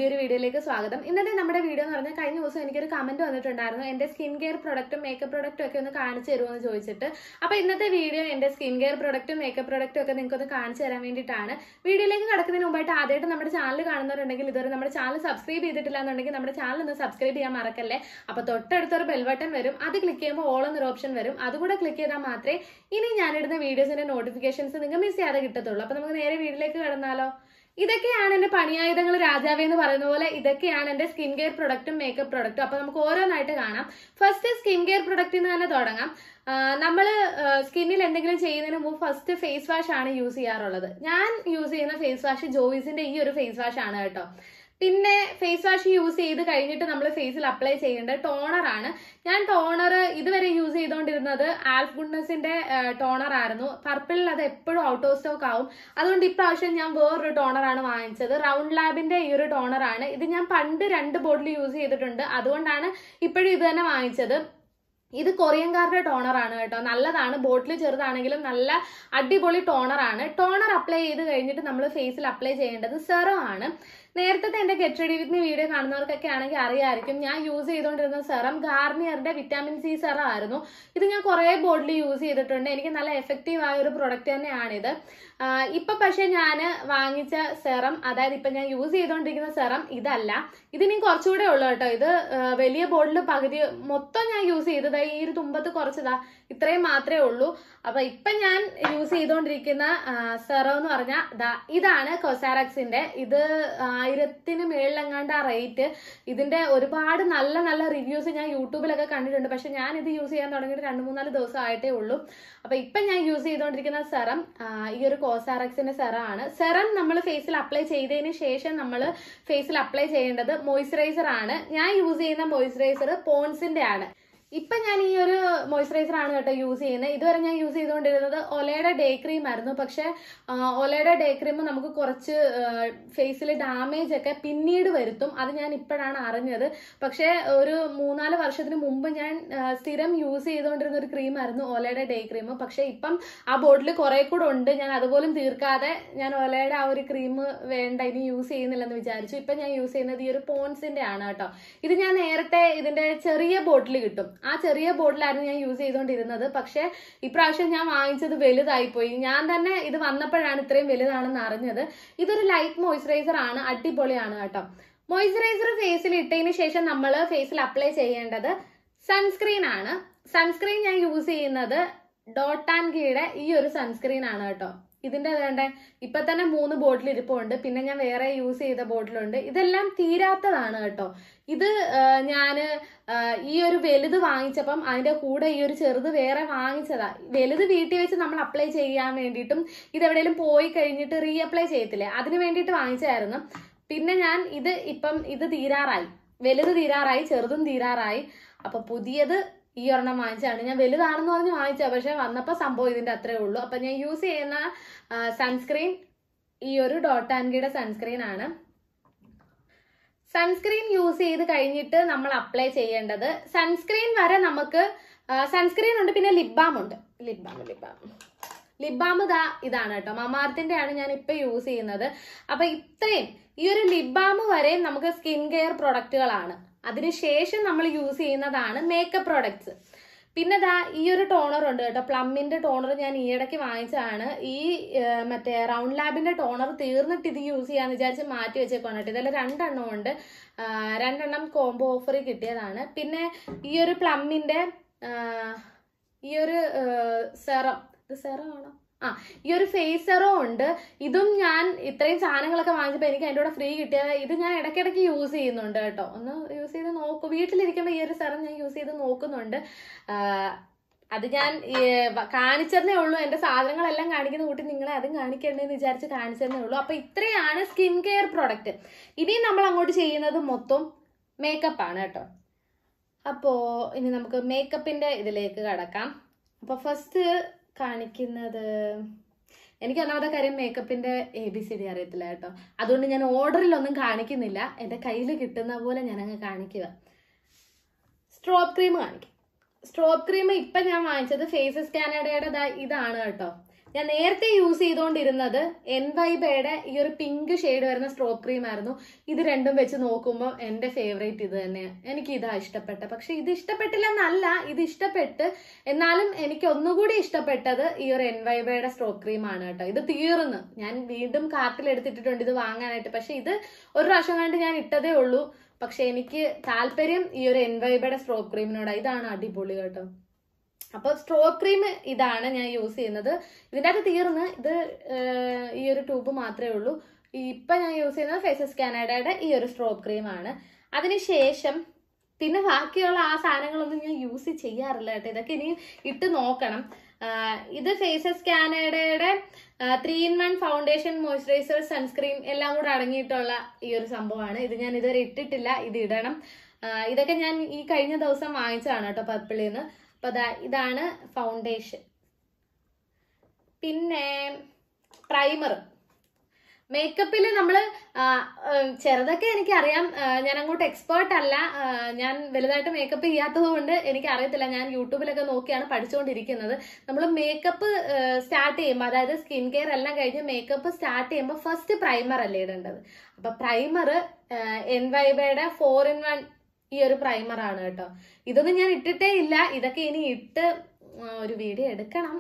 പുതിയൊരു വീഡിയോയിലേക്ക് സ്വാഗതം. ഇന്നത്തെ നമ്മുടെ വീഡിയോ എന്ന് പറഞ്ഞാൽ കഴിഞ്ഞ ദിവസം എനിക്കൊരു കമന്റ് വന്നിട്ടുണ്ടായിരുന്നു എന്റെ സ്കിൻ കെയർ പ്രൊഡക്റ്റും മേക്കപ്പ് പ്രൊഡക്റ്റും ഒക്കെ ഒന്ന് കാണിച്ചു തരുമോ എന്ന് ചോദിച്ചിട്ട്. അപ്പൊ ഇന്നത്തെ വീഡിയോ എന്റെ സ്കിൻ കെയർ പ്രൊഡക്റ്റും മേക്കപ്പ് പ്രൊഡക്റ്റും ഒക്കെ നിങ്ങൾക്ക് ഒന്ന് കാണിച്ചു തരാൻ വേണ്ടിയിട്ടാണ്. വീഡിയോയിലേക്ക് കടക്കുന്നതിന് മുമ്പായിട്ട് ആദ്യമായിട്ട് നമ്മുടെ ചാനൽ കാണുന്നവരുണ്ടെങ്കിൽ ഇതുവരെ നമ്മുടെ ചാനൽ സബ്സ്ക്രൈബ് ചെയ്തിട്ടില്ല എന്നുണ്ടെങ്കിൽ നമ്മുടെ ചാനൽ ഒന്ന് സബ്സ്ക്രൈബ് ചെയ്യാൻ മറക്കല്ലേ. അപ്പൊ തൊട്ടടുത്തൊരു ബെൽ ബട്ടൺ വരും, അത് ക്ലിക്ക് ചെയ്യുമ്പോൾ ഓൾ എന്നൊരു ഓപ്ഷൻ വരും, അതുകൂടെ ക്ലിക്ക് ചെയ്താൽ മാത്രമേ ഇനി ഞാനിടുന്ന വീഡിയോസിന്റെ നോട്ടിഫിക്കേഷൻസ് നിങ്ങൾക്ക് മിസ് ചെയ്യാതെ കിട്ടത്തുള്ളൂ. അപ്പൊ നമുക്ക് നേരെ വീഡിയോയിലേക്ക് കടന്നാലോ. ഇതൊക്കെയാണ് എന്റെ പണിയായുധങ്ങൾ രാജാവേ എന്ന് പറയുന്ന പോലെ ഇതൊക്കെയാണ് എന്റെ സ്കിൻ കെയർ പ്രൊഡക്റ്റും മേക്കപ്പ് പ്രൊഡക്റ്റും. അപ്പൊ നമുക്ക് ഓരോന്നായിട്ട് കാണാം. ഫസ്റ്റ് സ്കിൻ കെയർ പ്രൊഡക്റ്റിൽ നിന്ന് തന്നെ തുടങ്ങാം. നമ്മള് സ്കിന്നിൽ എന്തെങ്കിലും ചെയ്യുന്നതിന് മുമ്പ് ഫസ്റ്റ് ഫേസ് വാഷ് ആണ് യൂസ് ചെയ്യാറുള്ളത്. ഞാൻ യൂസ് ചെയ്യുന്ന ഫേസ് വാഷ് ജോയിസിന്റെ ഈ ഒരു ഫേസ് വാഷ് ആണ് കേട്ടോ. പിന്നെ ഫേസ് വാഷ് യൂസ് ചെയ്ത് കഴിഞ്ഞിട്ട് നമ്മൾ ഫേസിൽ അപ്ലൈ ചെയ്യേണ്ടത് ടോണർ ആണ്. ഞാൻ ടോണർ ഇതുവരെ യൂസ് ചെയ്തുകൊണ്ടിരുന്നത് ആൽഫ് ഗുഡ്നസിന്റെ ടോണർ ആയിരുന്നു. പർപ്പിളിൽ അത് എപ്പോഴും ഔട്ട് ഓഫ് സ്റ്റോക്ക് ആവും. അതുകൊണ്ട് ഇപ്രാവശ്യം ഞാൻ വേറൊരു ടോണർ ആണ് വാങ്ങിച്ചത്. റൗണ്ട് ലാബിന്റെ ഈ ഒരു ടോണർ ആണ്. ഇത് ഞാൻ പണ്ട് 2 ബോട്ടിൽ യൂസ് ചെയ്തിട്ടുണ്ട്, അതുകൊണ്ടാണ് ഇപ്പോഴും ഇത് തന്നെ വാങ്ങിച്ചത്. ഇത് കൊറിയൻകാരുടെ ടോണർ ആണ് കേട്ടോ. നല്ലതാണ്, ബോട്ടിൽ ചെറുതാണെങ്കിലും നല്ല അടിപൊളി ടോണർ ആണ്. ടോണർ അപ്ലൈ ചെയ്ത് കഴിഞ്ഞിട്ട് നമ്മൾ ഫേസിൽ അപ്ലൈ ചെയ്യേണ്ടത് സെറം ആണ്. നേരത്തെ എന്റെ get ready with me video കാണുന്നവർക്കൊക്കെ ആണെങ്കിൽ അറിയാമായിരിക്കും, ഞാൻ യൂസ് ചെയ്തുകൊണ്ടിരുന്ന സെറം ഗാർണിയറിന്റെ വിറ്റാമിൻ സി സെറം ആയിരുന്നു. ഇത് ഞാൻ കുറെ ബോട്ടിൽ യൂസ് ചെയ്തിട്ടുണ്ട്. എനിക്ക് നല്ല എഫക്റ്റീവ് ആയ ഒരു പ്രൊഡക്റ്റ് തന്നെയാണിത്. ഇപ്പൊ പക്ഷെ ഞാൻ വാങ്ങിച്ച സെറം, അതായത് ഇപ്പൊ ഞാൻ യൂസ് ചെയ്തുകൊണ്ടിരിക്കുന്ന സെറം ഇതല്ല. ഇതിനി കുറച്ചുകൂടെ ഉള്ളു കേട്ടോ. ഇത് വലിയ ബോട്ടിൽ പകുതി മൊത്തം ഞാൻ യൂസ് ചെയ്തത് ഈ ഒരു തുമ്പത്ത് കുറച്ചതാ, ഇത്രയും മാത്രമേ ഉള്ളൂ. അപ്പൊ ഇപ്പൊ ഞാൻ യൂസ് ചെയ്തുകൊണ്ടിരിക്കുന്ന സെറം എന്ന് പറഞ്ഞാൽ ഇതാണ് കൊസാറക്സിന്റെ. ഇത് 1000-ന് മേളിലെങ്ങാണ്ട് ആ റേറ്റ്. ഇതിന്റെ ഒരുപാട് നല്ല നല്ല റിവ്യൂസ് ഞാൻ യൂട്യൂബിലൊക്കെ കണ്ടിട്ടുണ്ട്. പക്ഷെ ഞാൻ ഇത് യൂസ് ചെയ്യാൻ തുടങ്ങിയിട്ട് 2-3 ദിവസം ആയിട്ടേ ഉള്ളൂ. അപ്പൊ ഇപ്പൊ ഞാൻ യൂസ് ചെയ്തുകൊണ്ടിരിക്കുന്ന സെറം ഈ ഒരു കോസാറക്സിന്റെ സെറം ആണ്. സെറം നമ്മൾ ഫേസിൽ അപ്ലൈ ചെയ്തതിന് ശേഷം നമ്മൾ ഫേസിൽ അപ്ലൈ ചെയ്യേണ്ടത് മോയ്സ്ചറൈസർ ആണ്. ഞാൻ യൂസ് ചെയ്യുന്ന മോയ്സ്ചറൈസർ പോൺസിന്റെ ആണ്. ഇപ്പൊ ഞാൻ ഈ ഒരു മോയ്സ്ചറൈസർ ആണ് കേട്ടോ യൂസ് ചെയ്യുന്നത്. ഇതുവരെ ഞാൻ യൂസ് ചെയ്തുകൊണ്ടിരുന്നത് ഒലയുടെ ഡേ ക്രീം ആയിരുന്നു. പക്ഷെ ഒലയുടെ ഡേ ക്രീം നമുക്ക് കുറച്ച് ഫേസിൽ ഡാമേജ് ഒക്കെ പിന്നീട് വരുത്തും. അത് ഞാൻ ഇപ്പോഴാണ് അറിഞ്ഞത്. പക്ഷെ ഒരു 3-4 വർഷത്തിന് മുമ്പ് ഞാൻ സ്ഥിരം യൂസ് ചെയ്തുകൊണ്ടിരുന്ന ഒരു ക്രീം ആയിരുന്നു ഒലയുടെ ഡേ ക്രീം. പക്ഷെ ഇപ്പം ആ ബോട്ടിൽ കുറെ കൂടെ ഉണ്ട്. ഞാൻ അതുപോലും തീർക്കാതെ ഞാൻ ഒലയുടെ ആ ഒരു ക്രീം വേണ്ട, ഇനി യൂസ് ചെയ്യുന്നില്ലെന്ന് വിചാരിച്ചു. ഇപ്പൊ ഞാൻ യൂസ് ചെയ്യുന്നത് ഈ ഒരു പോൺസിന്റെ ആണ് കേട്ടോ. ഇത് ഞാൻ നേരത്തെ ഇതിന്റെ ചെറിയ ബോട്ടിൽ കിട്ടും, ആ ചെറിയ ബോട്ടിലായിരുന്നു ഞാൻ യൂസ് ചെയ്തുകൊണ്ടിരുന്നത്. പക്ഷെ ഇപ്രാവശ്യം ഞാൻ വാങ്ങിച്ചത് വലുതായിപ്പോയി. ഞാൻ തന്നെ ഇത് വന്നപ്പോഴാണ് ഇത്രയും വലുതാണെന്ന് അറിഞ്ഞത്. ഇതൊരു ലൈറ്റ് മോയ്സ്ചറൈസർ ആണ്, അടിപൊളിയാണ് കേട്ടോ. മോയ്സ്ചറൈസർ ഫേസിൽ ഇട്ടതിന് ശേഷം നമ്മൾ ഫേസിൽ അപ്ലൈ ചെയ്യേണ്ടത് സൺസ്ക്രീൻ ആണ്. സൺസ്ക്രീൻ ഞാൻ യൂസ് ചെയ്യുന്നത് ഡോട്ട് ആൻഡ് കീയുടെ ഈ ഒരു സൺസ്ക്രീൻ ആണ് കേട്ടോ. ഇതിന്റെ വേണ്ട ഇപ്പൊ തന്നെ 3 ബോട്ടിൽ ഇരിപ്പുണ്ട്. പിന്നെ ഞാൻ വേറെ യൂസ് ചെയ്ത ബോട്ടിലുണ്ട്. ഇതെല്ലാം തീരാത്തതാണ് കേട്ടോ. ഇത് ഞാന് ഈ ഒരു വലുത് വാങ്ങിച്ചപ്പം അതിന്റെ കൂടെ ഈ ഒരു ചെറുത് വേറെ വാങ്ങിച്ചതാ. വലുത് വീട്ടിൽ വെച്ച് നമ്മൾ അപ്ലൈ ചെയ്യാൻ വേണ്ടിയിട്ടും ഇതെവിടെയെങ്കിലും പോയി കഴിഞ്ഞിട്ട് റീ അപ്ലൈ ചെയ്യത്തില്ലേ, അതിന് വേണ്ടിയിട്ട് വാങ്ങിച്ചായിരുന്നു. പിന്നെ ഞാൻ ഇത് തീരാറായി, വലുത് തീരാറായി, ചെറുതും തീരാറായി. അപ്പൊ പുതിയത് ഈ ഒരെണ്ണം വാങ്ങിച്ചാണ്. ഞാൻ വലുതാണെന്ന് പറഞ്ഞ് വാങ്ങിച്ച, പക്ഷെ വന്നപ്പോ സംഭവം ഇതിന്റെ അത്രേ ഉള്ളൂ. അപ്പൊ ഞാൻ യൂസ് ചെയ്യുന്ന സൺസ്ക്രീൻ ഈ ഒരു ഡോട്ട് ആൻഡ് കീയുടെ സൺസ്ക്രീൻ ആണ്. സൺസ്ക്രീൻ യൂസ് ചെയ്ത് കഴിഞ്ഞിട്ട് നമ്മൾ അപ്ലൈ ചെയ്യേണ്ടത്, സൺസ്ക്രീൻ വരെ നമുക്ക് സൺസ്ക്രീൻ ഉണ്ട്, പിന്നെ ലിപ് ബാം ഉണ്ട്. ലിപ് ബാം ഇതാണ് കേട്ടോ, മമാർത്തിന്റെ ആണ് ഞാൻ ഇപ്പൊ യൂസ് ചെയ്യുന്നത്. അപ്പൊ ഇത്രയും ഈ ഒരു ലിപ് ബാം വരെ നമുക്ക് സ്കിൻ കെയർ പ്രൊഡക്റ്റുകളാണ്. അതിനുശേഷം നമ്മൾ യൂസ് ചെയ്യുന്നതാണ് മേക്കപ്പ് പ്രോഡക്ട്സ്. പിന്നെ ഈ ഒരു ടോണർ ഉണ്ട് കേട്ടോ, പ്ലമ്മിന്റെ ടോണർ ഞാൻ ഈയിടയ്ക്ക് വാങ്ങിച്ചതാണ്. ഈ മറ്റേ റൗണ്ട് ലാബിന്റെ ടോണർ തീർന്നിട്ട് ഇത് യൂസ് ചെയ്യാന്ന് വിചാരിച്ച് മാറ്റി വെച്ചേക്കാണ് കേട്ടോ. ഇതെല്ലാം 2 എണ്ണം ഉണ്ട്, 2 എണ്ണം കോംബോ ഓഫറിൽ കിട്ടിയതാണ്. പിന്നെ ഈ ഒരു പ്ലമ്മിന്റെ ഈ ഒരു സെറം, ഇത് സെറം ആണോ, ഈ ഒരു ഫേസ് സെറം ഉണ്ട്. ഇതും ഞാൻ ഇത്രയും സാധനങ്ങളൊക്കെ വാങ്ങിച്ചപ്പോൾ എനിക്ക് അതിൻ്റെ കൂടെ ഫ്രീ കിട്ടിയത്. ഇത് ഞാൻ ഇടയ്ക്കിടയ്ക്ക് യൂസ് ചെയ്യുന്നുണ്ട് കേട്ടോ. ഒന്ന് യൂസ് ചെയ്ത് നോക്കും. വീട്ടിലിരിക്കുമ്പോൾ ഈ ഒരു സെറം ഞാൻ യൂസ് ചെയ്ത് നോക്കുന്നുണ്ട്. അത് ഞാൻ കാണിച്ചതേ ഉള്ളൂ. എന്റെ സാധനങ്ങളെല്ലാം കാണിക്കുന്ന കൂട്ടി നിങ്ങളെ അതും കാണിക്കണ്ടേന്ന് വിചാരിച്ച് കാണിച്ചതേ ഉള്ളൂ. അപ്പൊ ഇത്രയാണ് സ്കിൻ കെയർ പ്രൊഡക്റ്റ്. ഇനിയും നമ്മൾ അങ്ങോട്ട് ചെയ്യുന്നത് മൊത്തം മേക്കപ്പ് ആണ് കേട്ടോ. അപ്പോ ഇനി നമുക്ക് മേക്കപ്പിന്റെ ഇതിലേക്ക് കടക്കാം. അപ്പൊ ഫസ്റ്റ് കാണിക്കുന്നത്, എനിക്ക് ഒന്നാമത്തെ കാര്യം മേക്കപ്പിന്റെ ABCD അറിയത്തില്ല കേട്ടോ. അതുകൊണ്ട് ഞാൻ ഓർഡറിലൊന്നും കാണിക്കുന്നില്ല, എന്റെ കയ്യിൽ കിട്ടുന്ന പോലെ ഞാൻ അങ്ങ് കാണിക്കുക. സ്ട്രോബ് ക്രീം കാണിക്കും. സ്ട്രോബ് ക്രീം ഇപ്പൊ ഞാൻ വാങ്ങിച്ചത് ഫേസസ് കാനഡയുടെ ഇതാണ് കേട്ടോ. ഞാൻ നേരത്തെ യൂസ് ചെയ്തുകൊണ്ടിരുന്നത് എൻവൈബയുടെ ഈ ഒരു പിങ്ക് ഷെയ്ഡ് വരുന്ന സ്ട്രോബ് ക്രീം ആയിരുന്നു. ഇത് രണ്ടും വെച്ച് നോക്കുമ്പോൾ എൻ്റെ ഫേവറേറ്റ് ഇത് തന്നെയാണ്. എനിക്ക് ഇതാ ഇഷ്ടപ്പെട്ട. പക്ഷെ ഇത് ഇഷ്ടപ്പെട്ടില്ല എന്നല്ല, ഇത് ഇഷ്ടപ്പെട്ട്. എന്നാലും എനിക്ക് ഒന്നുകൂടി ഇഷ്ടപ്പെട്ടത് ഈ ഒരു എൻവൈബയുടെ സ്ട്രോബ് ക്രീം ആണ് കേട്ടോ. ഇത് തീർന്ന് ഞാൻ വീണ്ടും കാർട്ടിൽ എടുത്തിട്ടിട്ടുണ്ട് ഇത് വാങ്ങാനായിട്ട്. പക്ഷെ ഇത് ഒരു പ്രാവശ്യം കണ്ട് ഞാൻ ഇട്ടതേ ഉള്ളൂ. പക്ഷെ എനിക്ക് താല്പര്യം ഈ ഒരു എൻവൈബയുടെ സ്ട്രോബ് ക്രീമിനോടാണ്. ഇതാണ് അടിപൊളി കേട്ടോ. അപ്പൊ സ്ട്രോബ് ക്രീം ഇതാണ് ഞാൻ യൂസ് ചെയ്യുന്നത്. ഇതിൻ്റെ അകത്ത് തീർന്ന് ഇത് ഈ ഒരു ട്യൂബ് മാത്രമേ ഉള്ളൂ. ഇപ്പൊ ഞാൻ യൂസ് ചെയ്യുന്നത് ഫേസസ് കാനഡയുടെ ഈ ഒരു സ്ട്രോബ് ക്രീം ആണ്. അതിനുശേഷം പിന്നെ ബാക്കിയുള്ള ആ സാധനങ്ങളൊന്നും ഞാൻ യൂസ് ചെയ്യാറില്ല കേട്ടോ. ഇതൊക്കെ ഇനി ഇട്ട് നോക്കണം. ഇത് ഫേസസ് കാനഡയുടെ 3-in-1 ഫൗണ്ടേഷൻ, മോയ്സ്ചറൈസർ, സൺസ്ക്രീൻ എല്ലാം കൂടെ അടങ്ങിയിട്ടുള്ള ഈ ഒരു സംഭവമാണ്. ഇത് ഞാൻ ഇതുവരെ ഇട്ടിട്ടില്ല, ഇത് ഇടണം. ഇതൊക്കെ ഞാൻ ഈ കഴിഞ്ഞ ദിവസം വാങ്ങിച്ചതാണ് കേട്ടോ പർപ്പിളിൽ നിന്ന്. അപ്പൊ ഇതാണ് ഫൗണ്ടേഷൻ. പിന്നെ പ്രൈമർ. മേക്കപ്പിൽ നമ്മൾ ചെറുതൊക്കെ എനിക്കറിയാം. ഞാൻ അങ്ങോട്ട് എക്സ്പേർട്ട് അല്ല. ഞാൻ വലുതായിട്ട് മേക്കപ്പ് ചെയ്യാത്തത് കൊണ്ട് എനിക്ക് അറിയത്തില്ല. ഞാൻ യൂട്യൂബിലൊക്കെ നോക്കിയാണ് പഠിച്ചുകൊണ്ടിരിക്കുന്നത്. നമ്മൾ മേക്കപ്പ് സ്റ്റാർട്ട് ചെയ്യുമ്പോൾ, അതായത് സ്കിൻ കെയർ എല്ലാം കഴിഞ്ഞ് മേക്കപ്പ് സ്റ്റാർട്ട് ചെയ്യുമ്പോൾ ഫസ്റ്റ് പ്രൈമർ അല്ലേ ഇടേണ്ടത്. അപ്പൊ പ്രൈമർ എൻവൈബയുടെ 4-in-1 ഈ ഒരു പ്രൈമർ ആണ് കേട്ടോ. ഇതൊന്നും ഞാൻ ഇട്ടിട്ടേ ഇല്ല. ഇതൊക്കെ ഇനി ഇട്ട് ഒരു വീഡിയോ എടുക്കണം.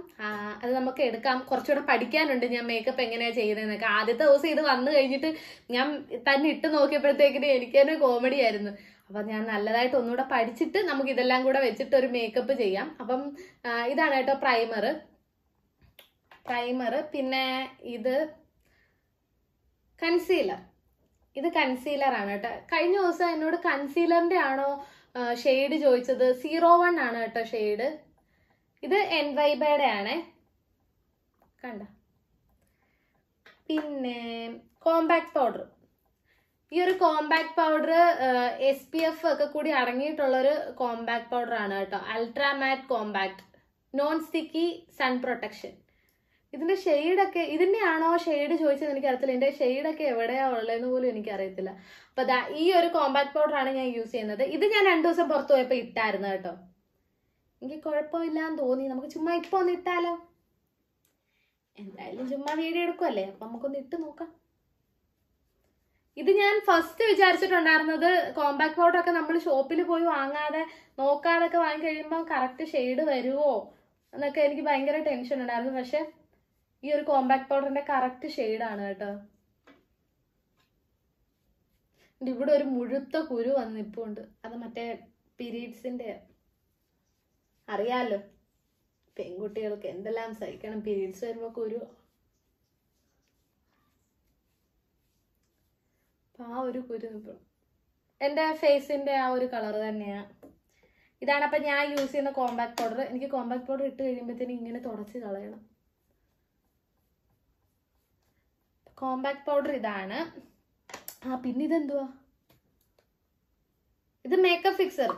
അത് നമുക്ക് എടുക്കാം. കുറച്ചുകൂടെ പഠിക്കാനുണ്ട് ഞാൻ മേക്കപ്പ് എങ്ങനെയാ ചെയ്യുന്നതെന്നൊക്കെ. ആദ്യത്തെ ദിവസം ഇത് വന്നു കഴിഞ്ഞിട്ട് ഞാൻ തന്നെ ഇട്ട് നോക്കിയപ്പോഴത്തേക്കിന് എനിക്ക് തന്നെ കോമഡി ആയിരുന്നു. അപ്പൊ ഞാൻ നല്ലതായിട്ട് ഒന്നുകൂടെ പഠിച്ചിട്ട് നമുക്ക് ഇതെല്ലാം കൂടെ വെച്ചിട്ട് ഒരു മേക്കപ്പ് ചെയ്യാം. അപ്പം ഇതാണ് കേട്ടോ പ്രൈമർ. പിന്നെ ഇത് കൺസീലർ. ഇത് കൺസീലർ ആണ് കേട്ടോ. കഴിഞ്ഞ ദിവസം എന്നോട് കൺസീലറിന്റെ ആണോ ഷെയ്ഡ് ചോദിച്ചത്. 01 ആണ് കേട്ടോ ഷെയ്ഡ്. ഇത് എൻവൈബയുടെ ആണ്, കണ്ട. പിന്നെ കോമ്പാക്ട് പൗഡർ. ഈ ഒരു കോമ്പാക്ട് പൗഡർ SPF ഒക്കെ കൂടി അടങ്ങിയിട്ടുള്ളൊരു കോമ്പാക്ട് പൗഡർ ആണ് കേട്ടോ. Ultra matte compact non sticky sun protection. ഇതിന്റെ ഷെയ്ഡൊക്കെ ഇതിന്റെ ആണോ ഷെയ്ഡ് ചോദിച്ചത് എനിക്കറിയത്തില്ല. ഇതിന്റെ ഷെയ്ഡൊക്കെ എവിടെയാ ഉള്ളതെന്ന് പോലും എനിക്കറിയത്തില്ല. അപ്പൊ ഈ ഒരു കോമ്പാക്ട് പൗഡർ ആണ് ഞാൻ യൂസ് ചെയ്യുന്നത്. ഇത് ഞാൻ 2 ദിവസം പുറത്തു പോയപ്പോ ഇട്ടായിരുന്നു കേട്ടോ. എനിക്ക് കുഴപ്പമില്ലാന്ന് തോന്നി. നമുക്ക് ചുമ്മാ ഇപ്പൊ ഒന്ന് ഇട്ടാലോ? എന്തായാലും ചുമ്മാ വീഡിയോ എടുക്കുമല്ലേ, അപ്പൊ നമുക്കൊന്ന് ഇട്ട് നോക്കാം. ഇത് ഞാൻ ഫസ്റ്റ് വിചാരിച്ചിട്ടുണ്ടായിരുന്നത് കോമ്പാക്ട് പൗഡർ ഒക്കെ നമ്മൾ ഷോപ്പിൽ പോയി വാങ്ങാതെ നോക്കാതൊക്കെ വാങ്ങി കഴിയുമ്പോൾ കറക്റ്റ് ഷെയ്ഡ് വരുമോ എന്നൊക്കെ എനിക്ക് ഭയങ്കര ടെൻഷൻ ഉണ്ടായിരുന്നു. പക്ഷെ ഈ ഒരു കോമ്പാക്ട് പൗഡറിന്റെ കറക്റ്റ് ഷെയ്ഡാണ് കേട്ടോ. ഇവിടെ ഒരു മുഴുത്ത കുരു വന്നിപ്പുണ്ട്. അത് മറ്റേ പീരീഡ്സിന്റെ. അറിയാലോ പെൺകുട്ടികൾക്ക് എന്തെല്ലാം സഹിക്കണം പീരീഡ്സ് വരുമ്പോ കുരു. ആ ഒരു കുരു ഇപ്പം എന്റെ ഫേസിന്റെ ആ ഒരു കളർ തന്നെയാ. ഇതാണ് അപ്പൊ ഞാൻ യൂസ് ചെയ്യുന്ന കോമ്പാക്ട് പൗഡർ. എനിക്ക് കോമ്പാക്ട് പൗഡർ ഇട്ട് കഴിയുമ്പോഴത്തേനും ഇങ്ങനെ തുടച്ച് കളയണം. കോമ്പാക്ട് പൗഡർ ഇതാണ്. പിന്നെ ഇതെന്തുവാ? ഇത് മേക്കപ്പ് ഫിക്സർ.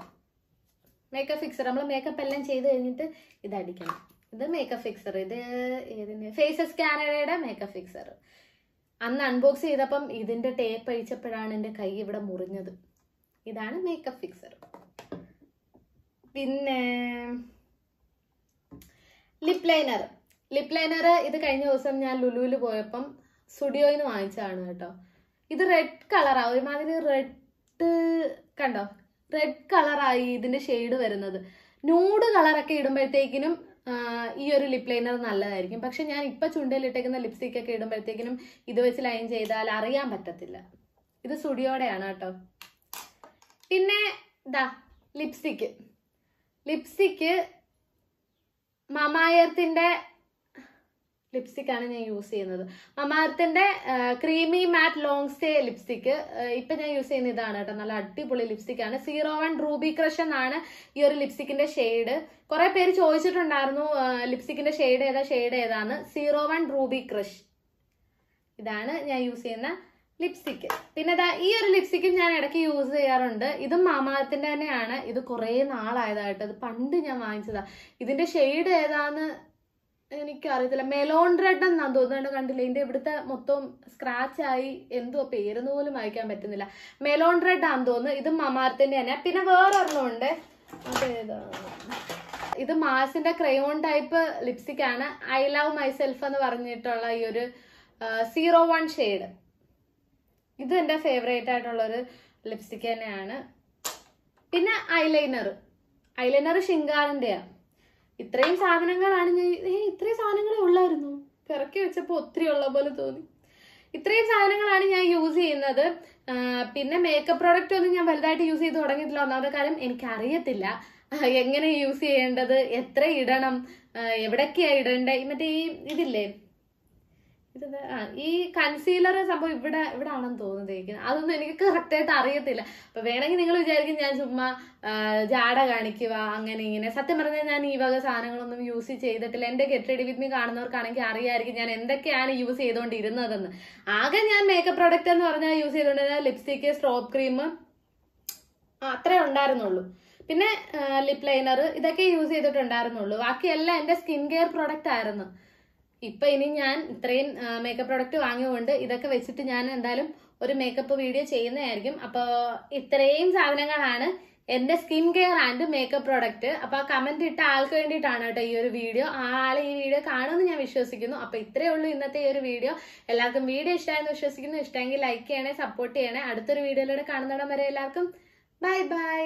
നമ്മൾ മേക്കപ്പ് എല്ലാം ചെയ്ത് കഴിഞ്ഞിട്ട് ഇത് അടിക്കണം. ഇത് മേക്കപ്പ് ഫിക്സർ. ഇത് ഏതിന്റെ? ഫേസസ് കാനഡയുടെ മേക്കപ്പ് ഫിക്സർ. അന്ന് അൺബോക്സ് ചെയ്തപ്പം ഇതിന്റെ ടേപ്പ് അഴിച്ചപ്പോഴാണ് എൻ്റെ കൈ ഇവിടെ മുറിഞ്ഞത്. ഇതാണ് മേക്കപ്പ് ഫിക്സർ. പിന്നെ ലിപ് ലൈനർ. ഇത് കഴിഞ്ഞ ദിവസം ഞാൻ ലുലുവിൽ പോയപ്പം സ്റ്റുഡിയോയിന്ന് വാങ്ങിച്ചതാണ് കേട്ടോ. ഇത് റെഡ് കളറാ, ഒരുമാതിരി റെഡ്, കണ്ടോ? റെഡ് കളറായി ഇതിന്റെ ഷെയ്ഡ് വരുന്നത്. ന്യൂഡ് കളറൊക്കെ ഇടുമ്പോഴത്തേക്കിനും ഈ ഒരു ലിപ് ലൈനർ നല്ലതായിരിക്കും. പക്ഷെ ഞാൻ ഇപ്പൊ ചുണ്ടയിലിട്ടേക്കുന്ന ലിപ്സ്റ്റിക് ഒക്കെ ഇടുമ്പോഴത്തേക്കിനും ഇത് വെച്ച് ലൈൻ ചെയ്താൽ അറിയാൻ പറ്റത്തില്ല. ഇത് സ്റ്റുഡിയോടെയാണ് കേട്ടോ. പിന്നെ ഇതാ ലിപ്സ്റ്റിക്ക് മമായർത്തിന്റെ ലിപ്സ്റ്റിക്കാണ് ഞാൻ യൂസ് ചെയ്യുന്നത്. മമായർത്തിന്റെ creamy matte long stay lipstick. ഇപ്പൊ ഞാൻ യൂസ് ചെയ്യുന്ന ഇതാണ് കേട്ടോ. നല്ല അടിപൊളി ലിപ്സ്റ്റിക്കാണ്. 01 റൂബി ക്രഷ് എന്നാണ് ഈ ഒരു ലിപ്സ്റ്റിക്കിന്റെ ഷെയ്ഡ്. കുറെ പേര് ചോദിച്ചിട്ടുണ്ടായിരുന്നു ലിപ്സ്റ്റിക്കിന്റെ ഷെയ്ഡ് ഏതാന്ന്. 01 റൂബി ക്രഷ്. ഇതാണ് ഞാൻ യൂസ് ചെയ്യുന്ന ലിപ്സ്റ്റിക്ക്. പിന്നെ ഈ ഒരു ലിപ്സ്റ്റിക്കും ഞാൻ ഇടയ്ക്ക് യൂസ് ചെയ്യാറുണ്ട്. ഇതും മാമാഅർത്തിന്റെ തന്നെയാണ്. ഇത് കുറെ നാളായതായിട്ട്. അത് പണ്ട് ഞാൻ വാങ്ങിച്ചതാ. ഇതിന്റെ ഷെയ്ഡ് ഏതാന്ന് എനിക്കറിയത്തില്ല. മെലോൺ റെഡ് എന്നാന്ന് തോന്നുന്നുണ്ട്. കണ്ടില്ല, ഇതിന്റെ ഇവിടുത്തെ മൊത്തം സ്ക്രാച്ച് ആയി. എന്തോ പേരെന്ന് പോലും വായിക്കാൻ പറ്റുന്നില്ല. മെലോൺ റെഡ് ആണെന്ന് തോന്നുന്നു. ഇത് മമാഅർത്തിന്റെ തന്നെ. പിന്നെ വേറൊരെണ്ണം ഉണ്ട്. അതേതാണ്? ഇത് മാസിന്റെ ക്രയോൺ ടൈപ്പ് ലിപ്സ്റ്റിക് ആണ്. ഐ ലവ് മൈസെൽഫ് എന്ന് പറഞ്ഞിട്ടുള്ള ഈ ഒരു 01 ഷെയ്ഡ്. ഇത് എന്റെ ഫേവറേറ്റ് ആയിട്ടുള്ള ഒരു ലിപ്സ്റ്റിക് തന്നെയാണ്. പിന്നെ ഐലൈനർ ഷിങ്കാറിന്റെയാ. ഇത്രയും സാധനങ്ങളാണ് ഇത്രയും സാധനങ്ങളേ ഉള്ളായിരുന്നു. പിറക്കി വെച്ചപ്പോ ഒത്തിരി ഉള്ള പോലെ തോന്നി. ഇത്രയും സാധനങ്ങളാണ് ഞാൻ യൂസ് ചെയ്യുന്നത്. പിന്നെ മേക്കപ്പ് പ്രോഡക്റ്റ് ഒന്നും ഞാൻ വലുതായിട്ട് യൂസ് ചെയ്ത് തുടങ്ങിയിട്ടില്ല. ഒന്നാമത്തെ കാര്യം എനിക്കറിയത്തില്ല എങ്ങനെ യൂസ് ചെയ്യേണ്ടത്, എത്ര ഇടണം, എവിടൊക്കെയാ ഇടണ്ടേ. മറ്റേ ഇതില്ലേ, ഈ കൺസീലർ സംഭവം ഇവിടെ ആണെന്ന് തോന്നുന്നത്. അതൊന്നും എനിക്ക് കറക്റ്റ് ആയിട്ട് അറിയത്തില്ല. അപ്പൊ വേണമെങ്കിൽ നിങ്ങൾ വിചാരിക്കും ഞാൻ ചുമ്മാ ജാട കാണിക്കുക അങ്ങനെ ഇങ്ങനെ. സത്യം പറഞ്ഞാൽ ഞാൻ ഈ വക സാധനങ്ങളൊന്നും യൂസ് ചെയ്തിട്ടില്ല. എന്റെ ഗെറ്റ് റെഡി വിത്ത് മീ കാണുന്നവർക്കാണെങ്കിൽ അറിയായിരിക്കും ഞാൻ എന്തൊക്കെയാണ് യൂസ് ചെയ്തുകൊണ്ടിരുന്നതെന്ന്. ആകെ ഞാൻ മേക്കപ്പ് പ്രോഡക്റ്റ് എന്ന് പറഞ്ഞാൽ യൂസ് ചെയ്തുകൊണ്ടിരുന്നത് ലിപ്സ്റ്റിക്, സ്ട്രോബ് ക്രീം, അത്രേ ഉണ്ടായിരുന്നുള്ളൂ. പിന്നെ ലിപ് ലൈനർ, ഇതൊക്കെ യൂസ് ചെയ്തിട്ടുണ്ടായിരുന്നുള്ളൂ. ബാക്കിയെല്ലാം എന്റെ സ്കിൻ കെയർ പ്രോഡക്റ്റ് ആയിരുന്നു. ഇപ്പൊ ഇനി ഞാൻ ഇത്രയും മേക്കപ്പ് പ്രോഡക്റ്റ് വാങ്ങിയുകൊണ്ട് ഇതൊക്കെ വെച്ചിട്ട് ഞാൻ എന്തായാലും ഒരു മേക്കപ്പ് വീഡിയോ ചെയ്യുന്നതായിരിക്കും. അപ്പൊ ഇത്രയും സാധനങ്ങളാണ് എന്റെ skin care and makeup product. അപ്പൊ ആ കമന്റ് ഇട്ട ആൾക്ക് വേണ്ടിയിട്ടാണ് കേട്ടോ ഈ ഒരു വീഡിയോ. ആ ആള് ഈ വീഡിയോ കാണുമെന്ന് ഞാൻ വിശ്വസിക്കുന്നു. അപ്പൊ ഇത്രയേ ഉള്ളൂ ഇന്നത്തെ ഈ ഒരു വീഡിയോ. എല്ലാവർക്കും വീഡിയോ ഇഷ്ടമായെന്ന് വിശ്വസിക്കുന്നു. ഇഷ്ടമെങ്കിൽ ലൈക്ക് ചെയ്യണേ, സപ്പോർട്ട് ചെയ്യണേ. അടുത്തൊരു വീഡിയോയിലൂടെ കാണുന്നിടം വരെ എല്ലാവർക്കും ബൈ ബൈ.